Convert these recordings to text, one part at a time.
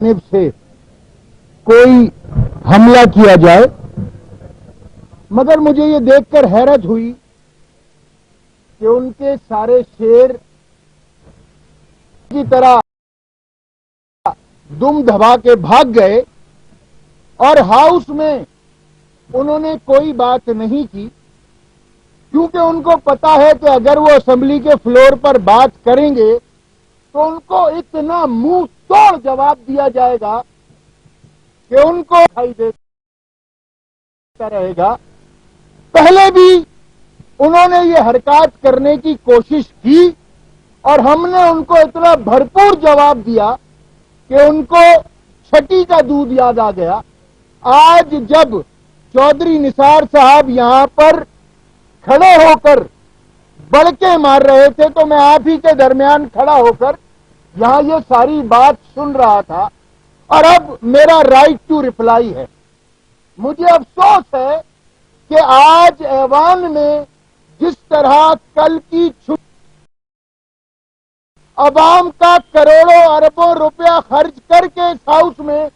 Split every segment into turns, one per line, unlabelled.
جانب سے کوئی حملہ کیا جائے، مگر مجھے یہ دیکھ کر حیرت ہوئی کہ ان کے سارے شیر کی طرح دم دھبا کے بھاگ گئے اور ہاؤس میں انہوں نے کوئی بات نہیں کی، کیونکہ ان کو پتا ہے کہ اگر وہ اسمبلی کے فلور پر بات کریں گے تو ان کو اتنا منہ توڑ جواب دیا جائے گا کہ ان کو دکھائی دیتا رہے گا۔ پہلے بھی انہوں نے یہ حرکات کرنے کی کوشش کی اور ہم نے ان کو اتنا بھرپور جواب دیا کہ ان کو چھٹی کا دودھ یاد آ گیا۔ آج جب چودھری نثار صاحب یہاں پر کھڑے ہو کر بڑکے مار رہے تھے تو میں آپ ہی کے درمیان کھڑا ہو کر یہاں یہ ساری بات سن رہا تھا، اور اب میرا رائٹ ٹو ریپلائی ہے۔ مجھے افسوس ہے کہ آج ایوان میں جس طرح کل کی چھٹی عوام کا کروڑوں اربوں روپیہ خرچ کر کے اس ہاؤس میں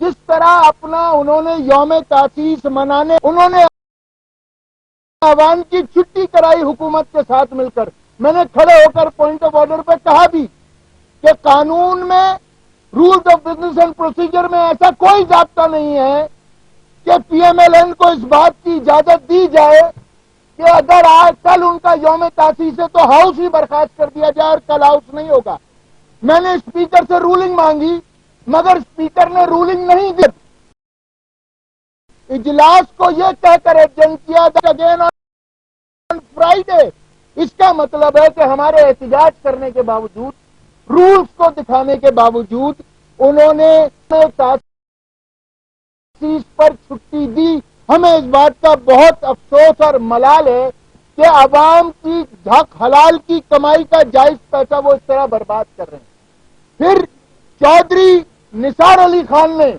جس طرح اپنا انہوں نے یوم تاسیس منانے انہوں نے عوام کی چھٹی کرائی حکومت کے ساتھ مل کر، میں نے کھڑے ہو کر پوائنٹ آف آرڈر پہ کہا بھی کہ قانون میں rules of business and procedure میں ایسا کوئی ضابطہ نہیں ہے کہ پی ایم ایل این کو اس بات کی اجازت دی جائے کہ اگر آج کل ان کا یوم تاسیس ہے تو ہاؤس ہی برخاست کر دیا جائے اور کل ہاؤس نہیں ہوگا۔ میں نے اسپیکر سے رولنگ مانگی مگر اسپیکر نے رولنگ نہیں دی۔ اجلاس کو یہ کہہ کر ایڈجرن کیا اگین آن فرائیڈے، اس کا مطلب ہے کہ ہمارے احتجاج کرنے کے باوجود، رولز کو دکھانے کے باوجود انہوں نے تاسیس پر چھٹی دی۔ ہمیں اس بات کا بہت افسوس اور ملال ہے کہ عوام کی حق حلال کی کمائی کا جائز پیسہ وہ اس طرح برباد کر رہے ہیں۔ پھر چودھری نثار علی خان نے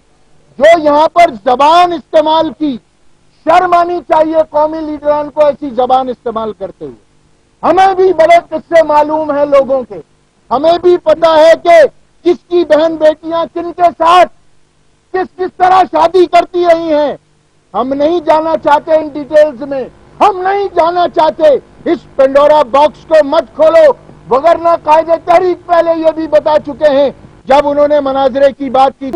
جو یہاں پر زبان استعمال کی، شرم آنی چاہیے قومی لیڈران کو ایسی زبان استعمال کرتے ہوئے۔ ہمیں بھی بڑے قصے معلوم ہیں لوگوں کے، ہمیں بھی پتا ہے کہ کس کی بہن بیٹیاں کن کے ساتھ کس طرح شادی کرتی رہی ہیں۔ ہم نہیں جانا چاہتے ان ڈیٹیلز میں، ہم نہیں جانا چاہتے، اس پنڈورا باکس کو مت کھولو، وگرنہ قائد تحریک پہلے یہ بھی بتا چکے ہیں جب انہوں نے مناظرے کی بات کی۔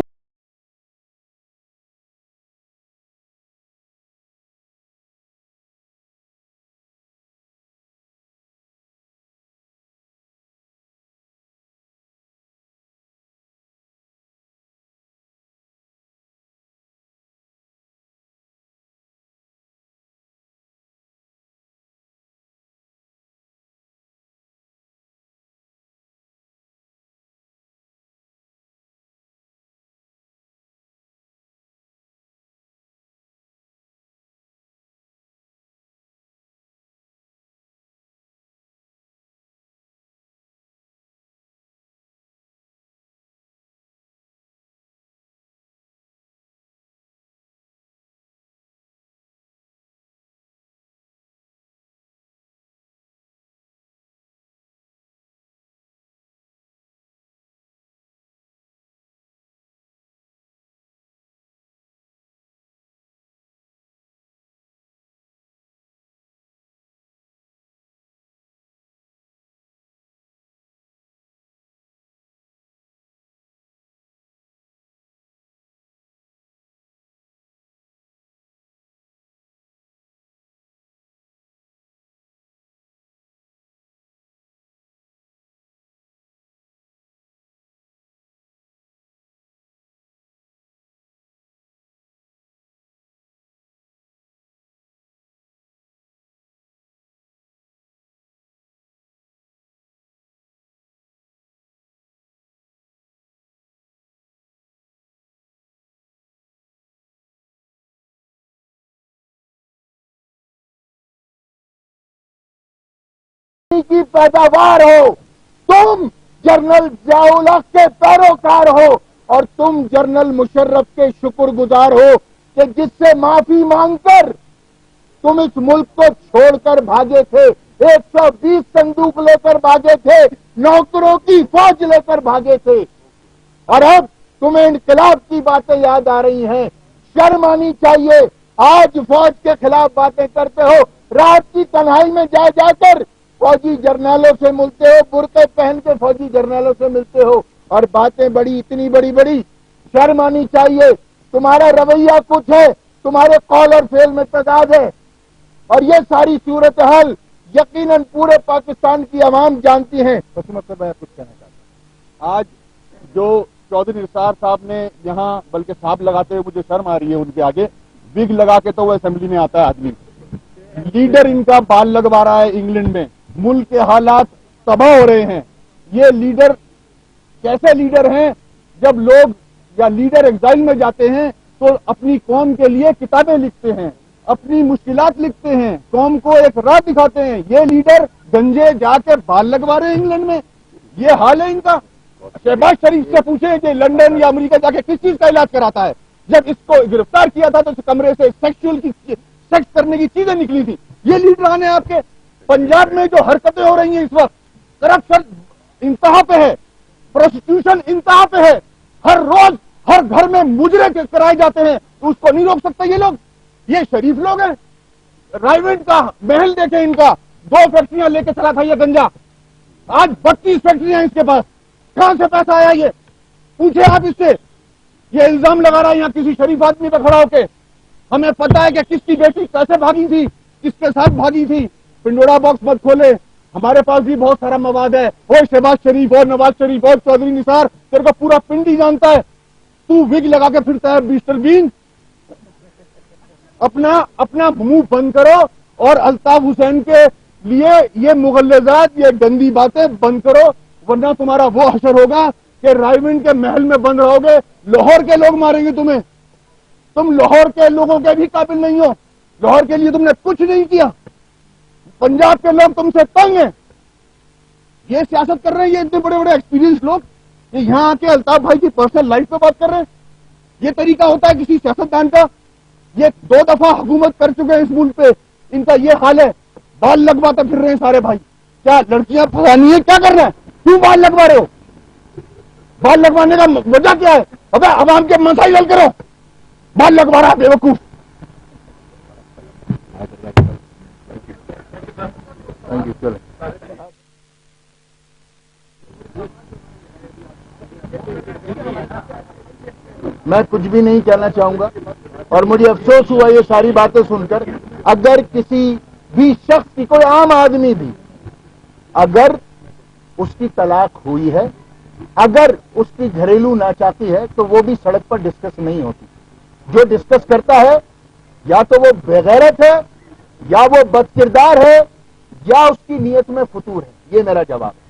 کی پیداوار ہو، تم جنرل ضیاء الحق کے پیروکار ہو اور تم جنرل مشرف کے شکر گزار ہو کہ جس سے معافی مانگ کر تم اس ملک کو چھوڑ کر بھاگے تھے، 120 صندوق لے کر بھاگے تھے، نوکروں کی فوج لے کر بھاگے تھے، اور اب تمہیں انقلاب کی باتیں یاد آ رہی ہیں، شرم آنی چاہیے. آج فوج کے خلاف باتیں کرتے ہو، رات کی تنہائی میں جا جا کر فوجی جرنیلوں سے ملتے ہو، برقعے پہن کے فوجی جرنیلوں سے ملتے ہو اور باتیں بڑی اتنی بڑی بڑی. شرم آنی چاہیے. تمہارا رویہ کچھ ہے، تمہارے قول اور فعل میں تضاد ہے، اور یہ ساری صورتحال یقیناً پورے پاکستان کی عوام جانتی ہیں. بس مطلب میں کچھ کہنا چاہتا ہوں. آج جو چودھری نثار صاحب نے یہاں، بلکہ صاحب لگاتے ہوئے مجھے شرم آ رہی ہے ان کے آگے، وگ لگا کے تو وہ اسمبلی میں آتا ہے آدمی. لیڈر ان کا بال لگوا رہا ہے انگلینڈ میں. ملک کے حالات تباہ ہو رہے ہیں. یہ لیڈر کیسے لیڈر ہیں؟ جب لوگ یا لیڈر ایگزائل میں جاتے ہیں تو اپنی قوم کے لیے کتابیں لکھتے ہیں، اپنی مشکلات لکھتے ہیں، قوم کو ایک راہ دکھاتے ہیں. یہ لیڈر گنجے جا کے بال لگوا رہے ہیں انگلینڈ میں. یہ حال ہے ان کا. شہباز شریف سے پوچھیں کہ لندن یا امریکہ جا کے کس چیز کا علاج کراتا ہے. جب اس کو گرفتار کیا تھا تو اس کمرے سے سیکس کرنے کی چیزیں نکلی تھی. یہ لیڈران ہیں آپ کے. پنجاب میں جو حرکتیں ہو رہی ہیں اس وقت، کرپشن انتہا پہ ہے، پروسٹیوشن انتہا پہ ہے، ہر روز ہر گھر میں مجرے کرائے جاتے ہیں، اس کو نہیں روک سکتے یہ لوگ. یہ شریف لوگ ہیں. رائیونٹ کا محل دیکھیں ان کا، 2 فیکٹریاں لے کے چلا تھا یہ گنجا. آج 32 فیکٹریاں اس کے پاس. کہاں سے پیسہ آیا یہ؟ پوچھے آپ اس سے. یہ الزام لگا رہا ہے یہاں کسی شریف آدمی پہ کھڑا ہو کے. ہمیں پتا ہے کہ کس کی بیٹی کیسے بھاگی تھی، کس کے ساتھ بھاگی تھی. پنڈورا باکس مت کھولے، ہمارے پاس بھی بہت سارا مواد ہے. وہ شہباز شریف اور نواز شریف اور چودھری نثار، تیرے کو پورا پنڈ ہی جانتا ہے. تو وگ لگا کے پھرتا ہے مسٹر بین. اپنا منہ بند کرو اور الطاف حسین کے لیے یہ مغلظات، یہ گندی باتیں بند کرو، ورنہ تمہارا وہ حشر ہوگا کہ رائیونٹ کے محل میں بند رہو گے. لاہور کے لوگ ماریں گے تمہیں. تم لاہور کے لوگوں کے بھی قابل نہیں ہو. لاہور کے لیے تم نے کچھ نہیں کیا. پنجاب کے لوگ تم سے تنگ ہیں. یہ سیاست کر رہے ہیں یہ اتنے بڑے بڑے ایکسپیرینس لوگ، کہ یہاں آ کے الطاف بھائی کی پرسنل لائف پہ بات کر رہے ہیں. یہ طریقہ ہوتا ہے کسی سیاستدان کا؟ یہ 2 دفعہ حکومت کر چکے ہیں اس ملک پہ، ان کا یہ حال ہے. بال لگواتے پھر رہے ہیں سارے بھائی. کیا لڑکیاں پھنسانی ہے؟ کیا کر رہے ہیں؟ کیوں بال لگوا رہے ہو؟ بال لگوانے کا وجہ کیا ہے؟ ابے عوام کے مسائل حل کرو. بال لگوا رہا بے وقوف. میں کچھ بھی نہیں کہنا چاہوں گا، اور مجھے افسوس ہوا یہ ساری باتیں سن کر. اگر کسی بھی شخص کی، کوئی عام آدمی بھی، اگر اس کی طلاق ہوئی ہے، اگر اس کی گھریلو ناچاکی ہے، تو وہ بھی سڑک پر ڈسکس نہیں ہوتی. جو ڈسکس کرتا ہے یا تو وہ بغیرت ہے، یا وہ بد کردار ہے، یا اس کی نیت میں فتور ہے. یہ میرا جواب ہے.